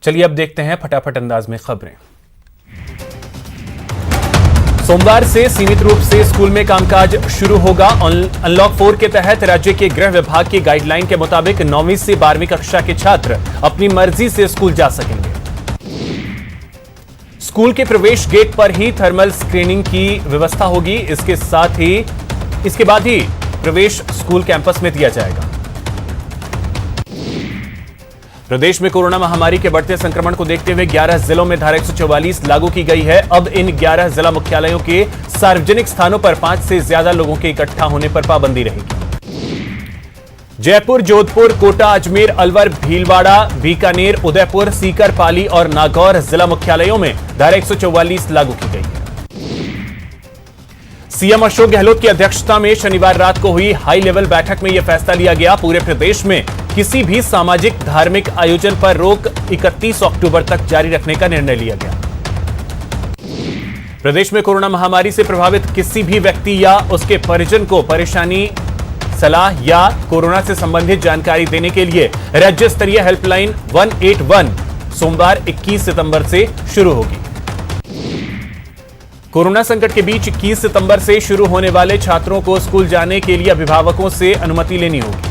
चलिए अब देखते हैं फटाफट अंदाज में खबरें। सोमवार से सीमित रूप से स्कूल में कामकाज शुरू होगा। अनलॉक 4 के तहत राज्य के गृह विभाग की गाइडलाइन के मुताबिक 9वीं से 12वीं कक्षा के छात्र अपनी मर्जी से स्कूल जा सकेंगे। स्कूल के प्रवेश गेट पर ही थर्मल स्क्रीनिंग की व्यवस्था होगी। इसके बाद ही प्रवेश स्कूल कैंपस में दिया जाएगा। प्रदेश में कोरोना महामारी के बढ़ते संक्रमण को देखते हुए 11 जिलों में धारा 144 लागू की गई है। अब इन 11 जिला मुख्यालयों के सार्वजनिक स्थानों पर 5 से ज्यादा लोगों के इकट्ठा होने पर पाबंदी रहेगी। जयपुर, जोधपुर, कोटा, अजमेर, अलवर, भीलवाड़ा, बीकानेर, उदयपुर, सीकर, पाली और नागौर जिला मुख्यालयों में धारा 144 लागू की गई है। सीएम अशोक गहलोत की अध्यक्षता में शनिवार रात को हुई हाई लेवल बैठक में यह फैसला लिया गया। पूरे प्रदेश में किसी भी सामाजिक धार्मिक आयोजन पर रोक 31 अक्टूबर तक जारी रखने का निर्णय लिया गया। प्रदेश में कोरोना महामारी से प्रभावित किसी भी व्यक्ति या उसके परिजन को परेशानी, सलाह या कोरोना से संबंधित जानकारी देने के लिए राज्य स्तरीय हेल्पलाइन 181 सोमवार 21 सितंबर से शुरू होगी। कोरोना संकट के बीच 21 सितंबर से शुरू होने वाले छात्रों को स्कूल जाने के लिए अभिभावकों से अनुमति लेनी होगी।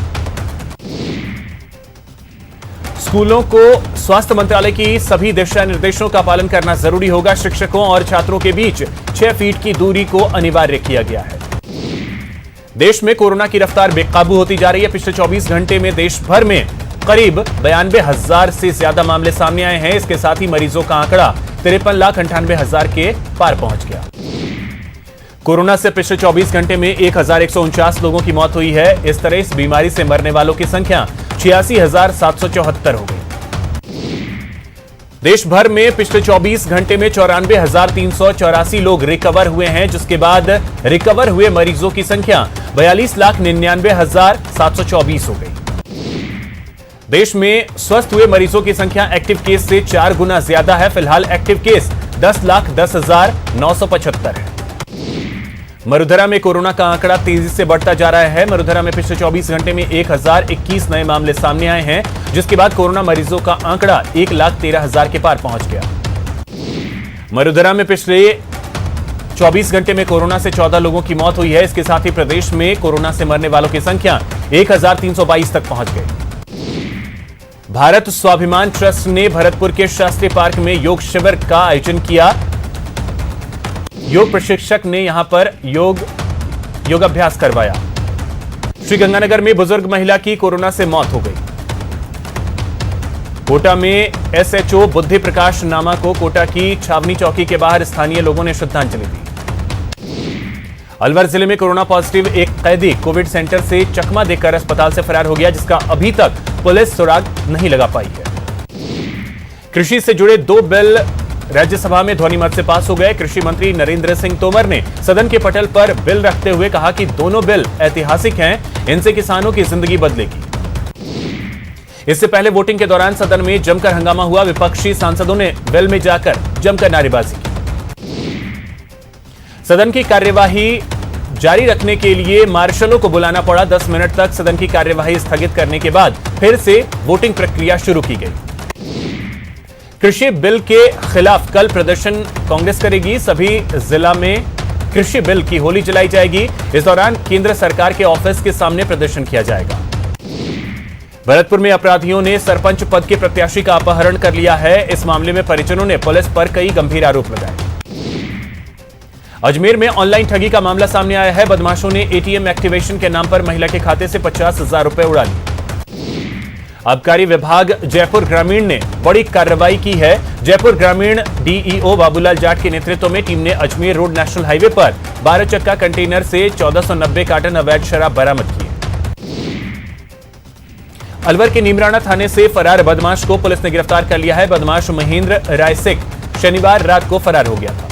स्कूलों को स्वास्थ्य मंत्रालय की सभी दिशा निर्देशों का पालन करना जरूरी होगा। शिक्षकों और छात्रों के बीच 6 फीट की दूरी को अनिवार्य किया गया है। देश में कोरोना की रफ्तार बेकाबू होती जा रही है। पिछले 24 घंटे में देश भर में करीब 92,000 से ज्यादा मामले सामने आए हैं। इसके साथ ही मरीजों का आंकड़ा 53,98,000 के पार पहुंच गया। कोरोना से पिछले 24 घंटे में 1,149 लोगों की मौत हुई है। इस तरह इस बीमारी से मरने वालों की संख्या 86,774 हो गई। देश भर में पिछले 24 घंटे में 94,384 लोग रिकवर हुए हैं, जिसके बाद रिकवर हुए मरीजों की संख्या 42,99,724 हो गई। देश में स्वस्थ हुए मरीजों की संख्या एक्टिव केस से 4 गुना ज्यादा है। फिलहाल एक्टिव केस 10,10,975 है। मरुधरा में कोरोना का आंकड़ा तेजी से बढ़ता जा रहा है। मरुधरा में पिछले 24 घंटे में 1,021 नए मामले सामने आए हैं, जिसके बाद कोरोना मरीजों का आंकड़ा 1,13,000 के पार पहुंच गया। मरुधरा में पिछले 24 घंटे में कोरोना से 14 लोगों की मौत हुई है। इसके साथ ही प्रदेश में कोरोना से मरने वालों की संख्या 1,322 तक पहुंच गई। भारत स्वाभिमान ट्रस्ट ने भरतपुर के शास्त्री पार्क में योग शिविर का आयोजन किया। योग प्रशिक्षक ने यहां पर योगाभ्यास करवाया। श्रीगंगानगर में बुजुर्ग महिला की कोरोना से मौत हो गई। कोटा में एसएचओ बुद्धि प्रकाश नामा को कोटा की छावनी चौकी के बाहर स्थानीय लोगों ने श्रद्धांजलि दी। अलवर जिले में कोरोना पॉजिटिव एक कैदी कोविड सेंटर से चकमा देकर अस्पताल से फरार हो गया, जिसका अभी तक पुलिस सुराग नहीं लगा पाई है। कृषि से जुड़े 2 बिल राज्यसभा में ध्वनिमत से पास हो गए। कृषि मंत्री नरेंद्र सिंह तोमर ने सदन के पटल पर बिल रखते हुए कहा कि दोनों बिल ऐतिहासिक हैं, इनसे किसानों की जिंदगी बदलेगी। इससे पहले वोटिंग के दौरान सदन में जमकर हंगामा हुआ। विपक्षी सांसदों ने बिल में जाकर जमकर नारेबाजी की। सदन की कार्यवाही जारी रखने के लिए मार्शलों को बुलाना पड़ा। 10 मिनट तक सदन की कार्यवाही स्थगित करने के बाद फिर से वोटिंग प्रक्रिया शुरू की गई। कृषि बिल के खिलाफ कल प्रदर्शन कांग्रेस करेगी। सभी जिला में कृषि बिल की होली जलाई जाएगी। इस दौरान केंद्र सरकार के ऑफिस के सामने प्रदर्शन किया जाएगा। भरतपुर में अपराधियों ने सरपंच पद के प्रत्याशी का अपहरण कर लिया है। इस मामले में परिजनों ने पुलिस पर कई गंभीर आरोप लगाए। अजमेर में ऑनलाइन ठगी का मामला सामने आया है। बदमाशों ने एटीएम एक्टिवेशन के नाम पर महिला के खाते से 50,000 रुपए उड़ा लिए। आबकारी विभाग जयपुर ग्रामीण ने बड़ी कार्रवाई की है। जयपुर ग्रामीण डीईओ बाबूलाल जाट के नेतृत्व में टीम ने अजमेर रोड नेशनल हाईवे पर 12 चक्का कंटेनर से 1490 कार्टन अवैध शराब बरामद की। अलवर के नीमराणा थाने से फरार बदमाश को पुलिस ने गिरफ्तार कर लिया है। बदमाश महेंद्र रायसिक शनिवार रात को फरार हो गया था।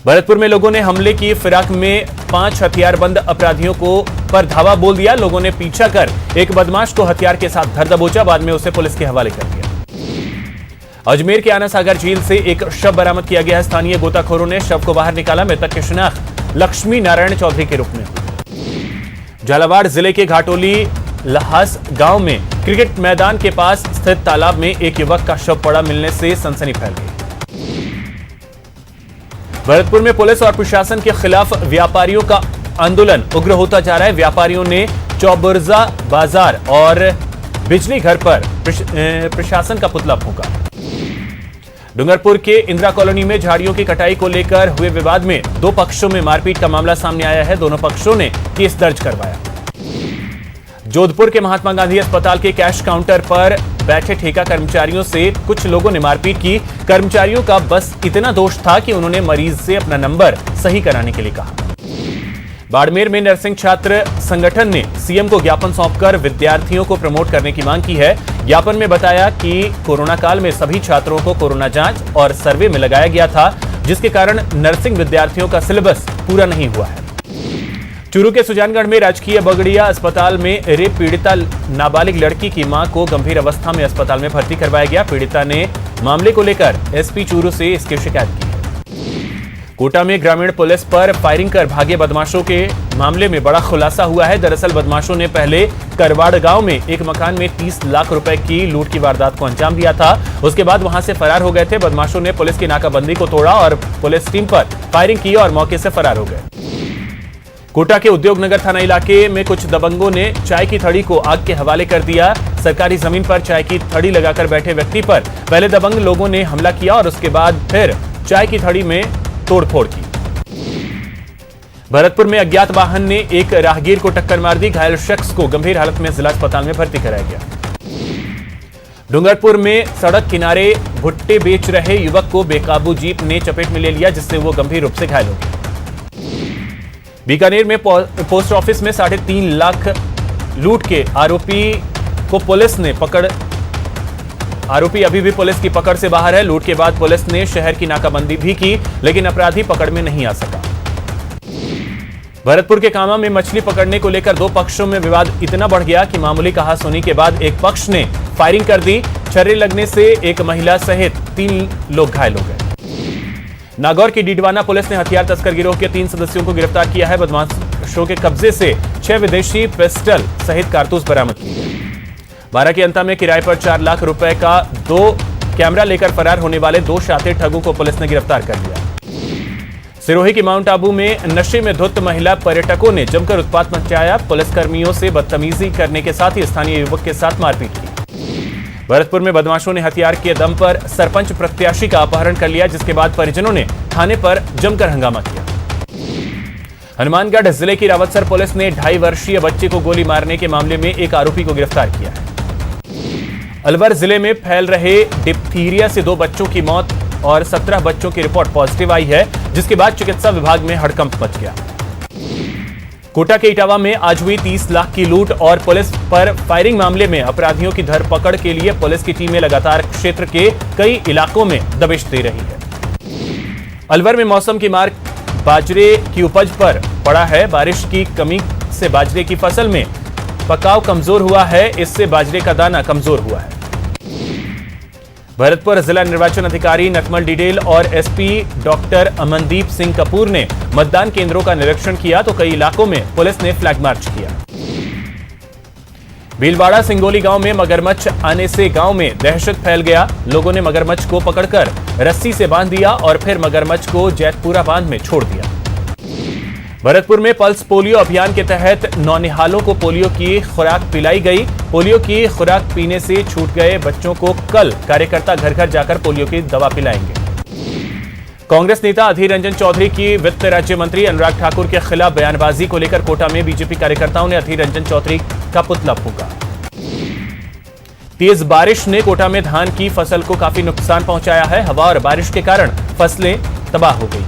भरतपुर में लोगों ने हमले की फिराक में 5 हथियारबंद अपराधियों को पर धावा बोल दिया। लोगों ने पीछा कर एक बदमाश को हथियार के साथ धर दबोचा, बाद में उसे पुलिस के हवाले कर दिया। अजमेर के आना सागर झील से एक शव बरामद किया गया है। स्थानीय गोताखोरों ने शव को बाहर निकाला। मृतक की शिनाख्त लक्ष्मी नारायण चौधरी के रूप में। झालावाड़ जिले के घाटोली लहास गांव में क्रिकेट मैदान के पास स्थित तालाब में एक युवक का शव पड़ा मिलने से सनसनी फैल गई। भरतपुर में पुलिस और प्रशासन के खिलाफ व्यापारियों का आंदोलन उग्र होता जा रहा है। व्यापारियों ने चौबुर्जा बाजार और बिजली घर पर प्रशासन का पुतला फूंका। डूंगरपुर के इंदिरा कॉलोनी में झाड़ियों की कटाई को लेकर हुए विवाद में दो पक्षों में मारपीट का मामला सामने आया है। दोनों पक्षों ने केस दर्ज करवाया। जोधपुर के महात्मा गांधी अस्पताल के कैश काउंटर पर बैठे ठेका कर्मचारियों से कुछ लोगों ने मारपीट की। कर्मचारियों का बस इतना दोष था कि उन्होंने मरीज से अपना नंबर सही कराने के लिए कहा। बाड़मेर में नर्सिंग छात्र संगठन ने सीएम को ज्ञापन सौंपकर विद्यार्थियों को प्रमोट करने की मांग की है। ज्ञापन में बताया कि कोरोना काल में सभी छात्रों को कोरोना जांच और सर्वे में लगाया गया था, जिसके कारण नर्सिंग विद्यार्थियों का सिलेबस पूरा नहीं हुआ है। चूरू के सुजानगढ़ में राजकीय बगड़िया अस्पताल में रेप पीड़िता नाबालिग लड़की की मां को गंभीर अवस्था में अस्पताल में भर्ती करवाया गया। पीड़िता ने मामले को लेकर एसपी चूरू से इसकी शिकायत की। कोटा में ग्रामीण पुलिस पर फायरिंग कर भागे बदमाशों के मामले में बड़ा खुलासा हुआ है। दरअसल बदमाशों ने पहले करवाड़ गांव में एक मकान में 30 लाख रुपए की लूट की वारदात को अंजाम दिया था। उसके बाद वहां से फरार हो गए थे। बदमाशों ने पुलिस की नाकाबंदी को तोड़ा और पुलिस टीम पर फायरिंग की और मौके से फरार हो गए। कोटा के उद्योग नगर थाना इलाके में कुछ दबंगों ने चाय की थड़ी को आग के हवाले कर दिया। सरकारी जमीन पर चाय की थड़ी लगाकर बैठे व्यक्ति पर पहले दबंग लोगों ने हमला किया और उसके बाद फिर चाय की थड़ी में तोड़फोड़ की। भरतपुर में अज्ञात वाहन ने एक राहगीर को टक्कर मार दी। घायल शख्स को गंभीर हालत में जिला अस्पताल में भर्ती कराया गया। डूंगरपुर में सड़क किनारे भुट्टे बेच रहे युवक को बेकाबू जीप ने चपेट में ले लिया, जिससे वो गंभीर रूप से घायल हो गया। बीकानेर में पोस्ट ऑफिस में 3.5 लाख लूट के आरोपी को पुलिस ने आरोपी अभी भी पुलिस की पकड़ से बाहर है। लूट के बाद पुलिस ने शहर की नाकाबंदी भी की, लेकिन अपराधी पकड़ में नहीं आ सका। भरतपुर के कामा में मछली पकड़ने को लेकर दो पक्षों में विवाद इतना बढ़ गया कि मामूली कहासुनी के बाद एक पक्ष ने फायरिंग कर दी। छर्रे लगने से एक महिला सहित 3 लोग घायल हो गए। नागौर की डीडवाना पुलिस ने हथियार तस्कर गिरोह के 3 सदस्यों को गिरफ्तार किया है। बदमाशों के कब्जे से 6 विदेशी पिस्टल सहित कारतूस बरामद किए गए। बारा के अंता में किराए पर 4 लाख रुपए का 2 कैमरा लेकर फरार होने वाले 2 शातिर ठगों को पुलिस ने गिरफ्तार कर लिया। सिरोही की माउंट आबू में नशे में धुत महिला पर्यटकों ने जमकर उत्पात मचाया। पुलिसकर्मियों से बदतमीजी करने के साथ ही स्थानीय युवक के साथ मारपीट की। भरतपुर में बदमाशों ने हथियार के दम पर सरपंच प्रत्याशी का अपहरण कर लिया, जिसके बाद परिजनों ने थाने पर जमकर हंगामा किया। हनुमानगढ़ जिले की रावतसर पुलिस ने 2.5 वर्षीय बच्चे को गोली मारने के मामले में एक आरोपी को गिरफ्तार किया है। अलवर जिले में फैल रहे डिप्थीरिया से 2 बच्चों की मौत और 17 बच्चों की रिपोर्ट पॉजिटिव आई है, जिसके बाद चिकित्सा विभाग में हड़कंप मच गया। कोटा के इटावा में आज हुई 30 लाख की लूट और पुलिस पर फायरिंग मामले में अपराधियों की धरपकड़ के लिए पुलिस की टीमें लगातार क्षेत्र के कई इलाकों में दबिश दे रही है। अलवर में मौसम की मार बाजरे की उपज पर पड़ा है। बारिश की कमी से बाजरे की फसल में पकाव कमजोर हुआ है, इससे बाजरे का दाना कमजोर हुआ है। भरतपुर जिला निर्वाचन अधिकारी नटमल डिडेल और एसपी डॉक्टर अमनदीप सिंह कपूर ने मतदान केंद्रों का निरीक्षण किया, तो कई इलाकों में पुलिस ने फ्लैग मार्च किया। भीलवाड़ा सिंगोली गांव में मगरमच्छ आने से गांव में दहशत फैल गया। लोगों ने मगरमच्छ को पकड़कर रस्सी से बांध दिया और फिर मगरमच्छ को जैतपुरा बांध में छोड़ दिया। भरतपुर में पल्स पोलियो अभियान के तहत नौनिहालों को पोलियो की खुराक पिलाई गई। पोलियो की खुराक पीने से छूट गए बच्चों को कल कार्यकर्ता घर घर जाकर पोलियो की दवा पिलाएंगे। कांग्रेस नेता अधीर रंजन चौधरी की वित्त राज्य मंत्री अनुराग ठाकुर के खिलाफ बयानबाजी को लेकर कोटा में बीजेपी कार्यकर्ताओं ने अधीर रंजन चौधरी का पुतला फूंका। तेज बारिश ने कोटा में धान की फसल को काफी नुकसान पहुंचाया है। हवा और बारिश के कारण फसलें तबाह हो गई।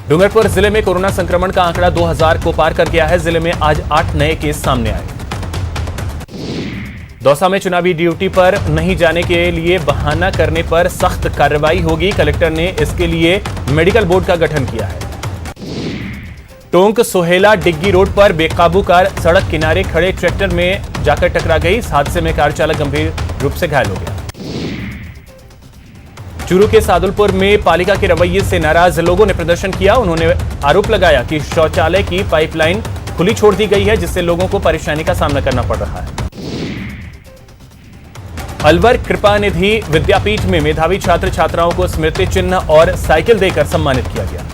डूंगरपुर जिले में कोरोना संक्रमण का आंकड़ा 2000 को पार कर गया है। जिले में आज 8 नए केस सामने आए। दौसा में चुनावी ड्यूटी पर नहीं जाने के लिए बहाना करने पर सख्त कार्रवाई होगी। कलेक्टर ने इसके लिए मेडिकल बोर्ड का गठन किया है। टोंक सोहेला डिग्गी रोड पर बेकाबू कार सड़क किनारे खड़े ट्रैक्टर में जाकर टकरा गई। इस हादसे में कार चालक गंभीर रूप से घायल हो गया। चूरू के सादुलपुर में पालिका के रवैये से नाराज लोगों ने प्रदर्शन किया। उन्होंने आरोप लगाया कि शौचालय की पाइपलाइन खुली छोड़ दी गई है, जिससे लोगों को परेशानी का सामना करना पड़ रहा है। अलवर कृपा निधि विद्यापीठ में मेधावी छात्र छात्राओं को स्मृति चिन्ह और साइकिल देकर सम्मानित किया गया।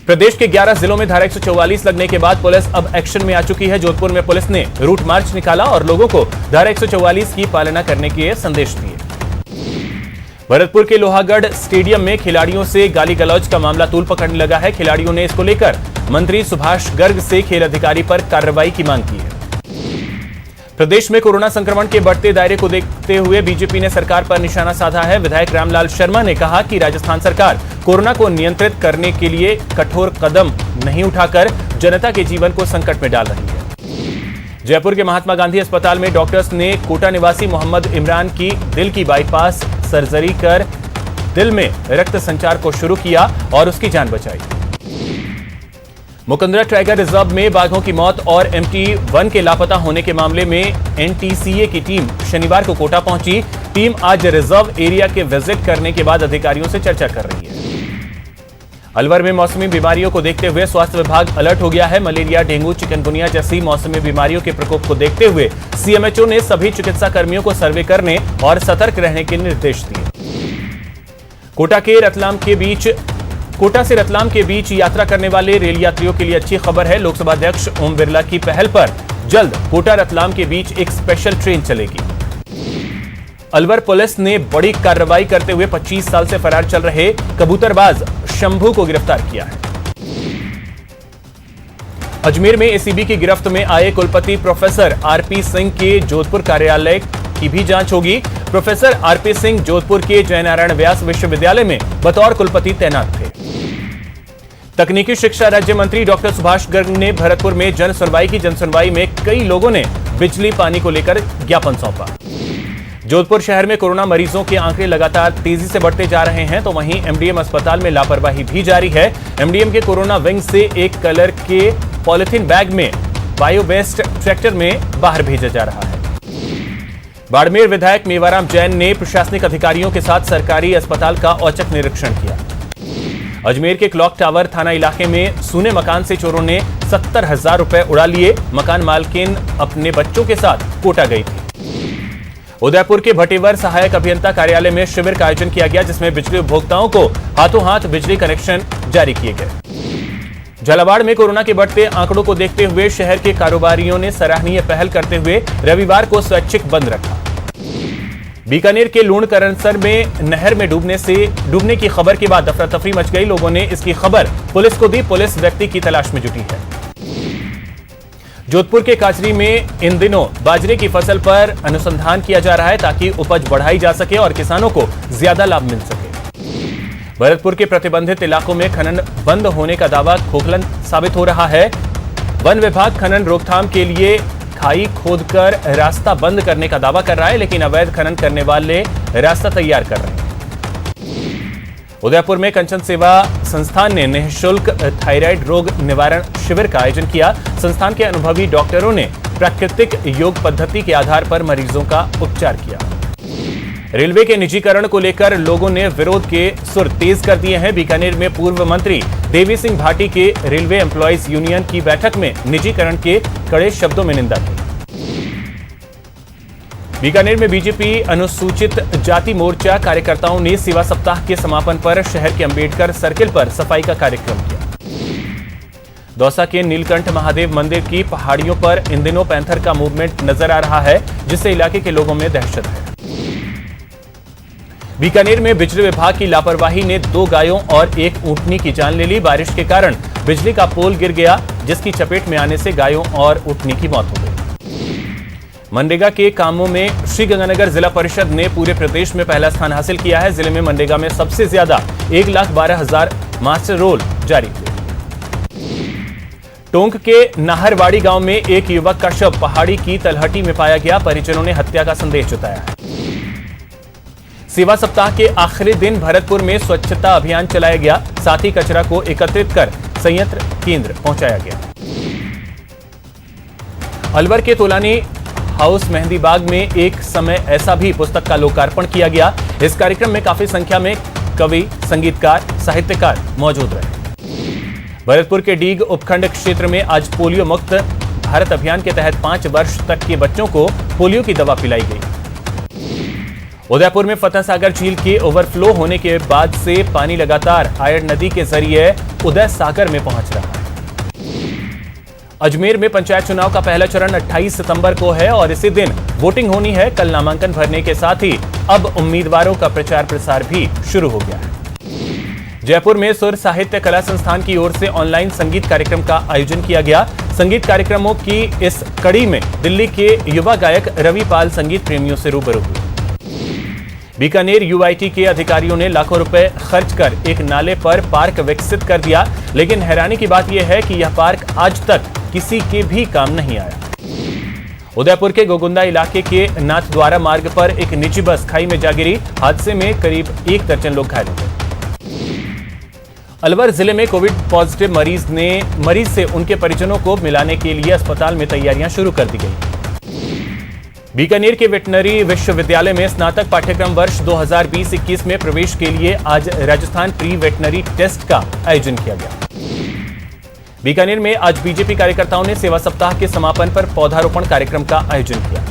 प्रदेश के 11 जिलों में धारा 144 लगने के बाद पुलिस अब एक्शन में आ चुकी है। जोधपुर में पुलिस ने रूट मार्च निकाला और लोगों को धारा 144 की पालना करने के संदेश दिए। भरतपुर के लोहागढ़ स्टेडियम में खिलाड़ियों से गाली गलौज का मामला तूल पकड़ने लगा है। खिलाड़ियों ने इसको लेकर मंत्री सुभाष गर्ग से खेल अधिकारी पर कार्रवाई की मांग की है। प्रदेश में कोरोना संक्रमण के बढ़ते दायरे को देखते हुए बीजेपी ने सरकार पर निशाना साधा है। विधायक रामलाल शर्मा ने कहा कि राजस्थान सरकार कोरोना को नियंत्रित करने के लिए कठोर कदम नहीं उठाकर जनता के जीवन को संकट में डाल रही है। जयपुर के महात्मा गांधी अस्पताल में डॉक्टर्स ने कोटा निवासी मोहम्मद इमरान की दिल की बाईपास सर्जरी कर दिल में रक्त संचार को शुरू किया और उसकी जान बचाई। मुकंदरा टाइगर रिजर्व में बाघों की मौत और MT1 के लापता होने के मामले में NTCA की टीम शनिवार को कोटा पहुंची। टीम आज रिजर्व एरिया के विजिट करने के बाद अधिकारियों से चर्चा कर रही है। अलवर में मौसमी बीमारियों को देखते हुए स्वास्थ्य विभाग अलर्ट हो गया है। मलेरिया, डेंगू, चिकनगुनिया जैसी मौसमी बीमारियों के प्रकोप को देखते हुए CMHO ने सभी चिकित्सा कर्मियों को सर्वे करने और सतर्क रहने के निर्देश दिए। कोटा से रतलाम के बीच यात्रा करने वाले रेल यात्रियों के लिए अच्छी खबर है। लोकसभा अध्यक्ष ओम बिरला की पहल पर जल्द कोटा रतलाम के बीच एक स्पेशल ट्रेन चलेगी। अलवर पुलिस ने बड़ी कार्रवाई करते हुए 25 साल से फरार चल रहे कबूतरबाज शंभू को गिरफ्तार किया है। अजमेर में ACB की गिरफ्त में आए कुलपति प्रोफेसर RP सिंह के जोधपुर कार्यालय की भी जांच होगी। प्रोफेसर RP सिंह जोधपुर के जयनारायण व्यास विश्वविद्यालय में बतौर कुलपति तैनात थे। तकनीकी शिक्षा राज्य मंत्री डॉक्टर सुभाष गर्ग ने भरतपुर में जन सुनवाई की। जन सुनवाई में कई लोगों ने बिजली पानी को लेकर ज्ञापन सौंपा। जोधपुर शहर में कोरोना मरीजों के आंकड़े लगातार तेजी से बढ़ते जा रहे हैं, तो वहीं MDM अस्पताल में लापरवाही भी जारी है। MDM के कोरोना विंग से एक कलर के पॉलिथीन बैग में बायो वेस्ट ट्रैक्टर में बाहर भेजा जा रहा है। बाड़मेर विधायक मेवाराम जैन ने प्रशासनिक अधिकारियों के साथ सरकारी अस्पताल का औचक निरीक्षण किया। अजमेर के क्लॉक टावर थाना इलाके में सूने मकान से चोरों ने 70,000 रुपए उड़ा लिए। मकान मालकिन अपने बच्चों के साथ कोटा गई थी। उदयपुर के भटेवर सहायक अभियंता कार्यालय में शिविर का आयोजन किया गया, जिसमें बिजली उपभोक्ताओं को हाथों हाथ बिजली कनेक्शन जारी किए गए। झालावाड़ में कोरोना के बढ़ते आंकड़ों को देखते हुए शहर के कारोबारियों ने सराहनीय पहल करते हुए रविवार को स्वैच्छिक बंद रखा। बीकानेर के लूणकरणसर में नहर में डूबने की खबर के बाद अफरा तफरी मच गई। लोगों ने इसकी खबर पुलिस को दी। पुलिस व्यक्ति की तलाश में जुटी है। जोधपुर के काचरी में इन दिनों बाजरे की फसल पर अनुसंधान किया जा रहा है, ताकि उपज बढ़ाई जा सके और किसानों को ज्यादा लाभ मिल सके। भरतपुर के प्रतिबंधित इलाकों में खनन बंद होने का दावा खोखलन साबित हो रहा है। वन विभाग खनन रोकथाम के लिए खाई खोदकर रास्ता बंद करने का दावा कर रहा है, लेकिन अवैध खनन करने वाले रास्ता तैयार कर रहे हैं। उदयपुर में कंचन सेवा संस्थान ने निःशुल्क थायराइड रोग निवारण शिविर का आयोजन किया। संस्थान के अनुभवी डॉक्टरों ने प्राकृतिक योग पद्धति के आधार पर मरीजों का उपचार किया। रेलवे के निजीकरण को लेकर लोगों ने विरोध के सुर तेज कर दिए हैं। बीकानेर में पूर्व मंत्री देवी सिंह भाटी के रेलवे एम्प्लॉइज यूनियन की बैठक में निजीकरण के कड़े शब्दों में निंदा की। बीकानेर में बीजेपी अनुसूचित जाति मोर्चा कार्यकर्ताओं ने सेवा सप्ताह के समापन पर शहर के अंबेडकर सर्किल पर सफाई का कार्यक्रम किया। दौसा के नीलकंठ महादेव मंदिर की पहाड़ियों पर इन दिनों पैंथर का मूवमेंट नजर आ रहा है, जिससे इलाके के लोगों में दहशत है। बीकानेर में बिजली विभाग की लापरवाही ने 2 गायों और 1 ऊंटनी की जान ले ली। बारिश के कारण बिजली का पोल गिर गया, जिसकी चपेट में आने से गायों और ऊंटनी की मौत हो गई। मनरेगा के कामों में श्रीगंगानगर जिला परिषद ने पूरे प्रदेश में पहला स्थान हासिल किया है। जिले में मनरेगा में सबसे ज्यादा 1,12,000 मास्टर रोल जारी हुए। टोंक के नाहरवाड़ी गांव में एक युवक का शव पहाड़ी की तलहटी में पाया गया। परिजनों ने हत्या का संदेश जताया है। सेवा सप्ताह के आखिरी दिन भरतपुर में स्वच्छता अभियान चलाया गया। साथ ही कचरा को एकत्रित कर संयंत्र केंद्र पहुंचाया गया। अलवर के तोलानी हाउस मेहंदी बाग में एक समय ऐसा भी पुस्तक का लोकार्पण किया गया। इस कार्यक्रम में काफी संख्या में कवि, संगीतकार, साहित्यकार मौजूद रहे। भरतपुर के डीग उपखंड क्षेत्र में आज पोलियो मुक्त भारत अभियान के तहत 5 वर्ष तक के बच्चों को पोलियो की दवा पिलाई गई। उदयपुर में फतेह सागर झील के ओवरफ्लो होने के बाद से पानी लगातार आयड़ नदी के जरिए उदय सागर में पहुंच रहा है। अजमेर में पंचायत चुनाव का पहला चरण 28 सितंबर को है और इसी दिन वोटिंग होनी है। कल नामांकन भरने के साथ ही अब उम्मीदवारों का प्रचार प्रसार भी शुरू हो गया है। जयपुर में सुर साहित्य कला संस्थान की ओर से ऑनलाइन संगीत कार्यक्रम का आयोजन किया गया। संगीत कार्यक्रमों की इस कड़ी में दिल्ली के युवा गायक रवि पाल संगीत प्रेमियों से रूबरू हुए। बीकानेर यूआईटी के अधिकारियों ने लाखों रुपए खर्च कर एक नाले पर पार्क विकसित कर दिया, लेकिन हैरानी की बात यह है कि यह पार्क आज तक किसी के भी काम नहीं आया। उदयपुर के गोगुंदा इलाके के नाथद्वारा मार्ग पर एक निजी बस खाई में जा गिरी। हादसे में करीब 1 दर्जन लोग घायल हो गए। अलवर जिले में कोविड पॉजिटिव मरीज से उनके परिजनों को मिलाने के लिए अस्पताल में तैयारियां शुरू कर दी गई। बीकानेर के वेटनरी विश्वविद्यालय में स्नातक पाठ्यक्रम वर्ष 2020-21 में प्रवेश के लिए आज राजस्थान प्री वेटनरी टेस्ट का आयोजन किया गया। बीकानेर में आज बीजेपी कार्यकर्ताओं ने सेवा सप्ताह के समापन पर पौधारोपण कार्यक्रम का आयोजन किया।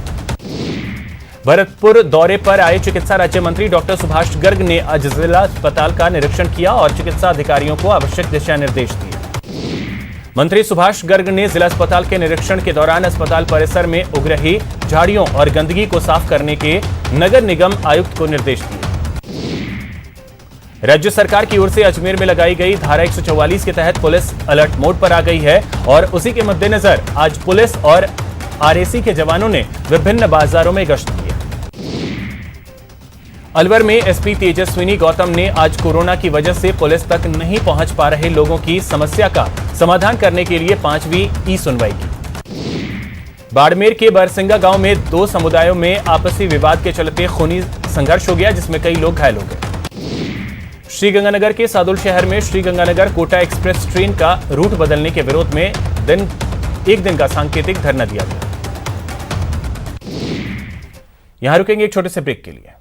भरतपुर दौरे पर आए चिकित्सा राज्य मंत्री डॉक्टर सुभाष गर्ग ने आज जिला अस्पताल का निरीक्षण किया और चिकित्सा अधिकारियों को आवश्यक दिशा निर्देश दिए। मंत्री सुभाष गर्ग ने जिला अस्पताल के निरीक्षण के दौरान अस्पताल परिसर में उग रही झाड़ियों और गंदगी को साफ करने के नगर निगम आयुक्त को निर्देश दिए। राज्य सरकार की ओर से अजमेर में लगाई गई धारा 144 के तहत पुलिस अलर्ट मोड पर आ गई है और उसी के मद्देनजर आज पुलिस और आरएसी के जवानों ने विभिन्न बाजारों में गश्त की। अलवर में एसपी तेजस्विनी गौतम ने आज कोरोना की वजह से पुलिस तक नहीं पहुंच पा रहे लोगों की समस्या का समाधान करने के लिए 5वीं ई-सुनवाई की। बाड़मेर के बरसिंगा गांव में 2 समुदायों में आपसी विवाद के चलते खूनी संघर्ष हो गया, जिसमें कई लोग घायल हो गए। श्रीगंगानगर के सादुल शहर में श्रीगंगानगर कोटा एक्सप्रेस ट्रेन का रूट बदलने के विरोध में एक दिन का सांकेतिक धरना दिया गया। यहां रुकेंगे एक छोटे से ब्रेक के लिए।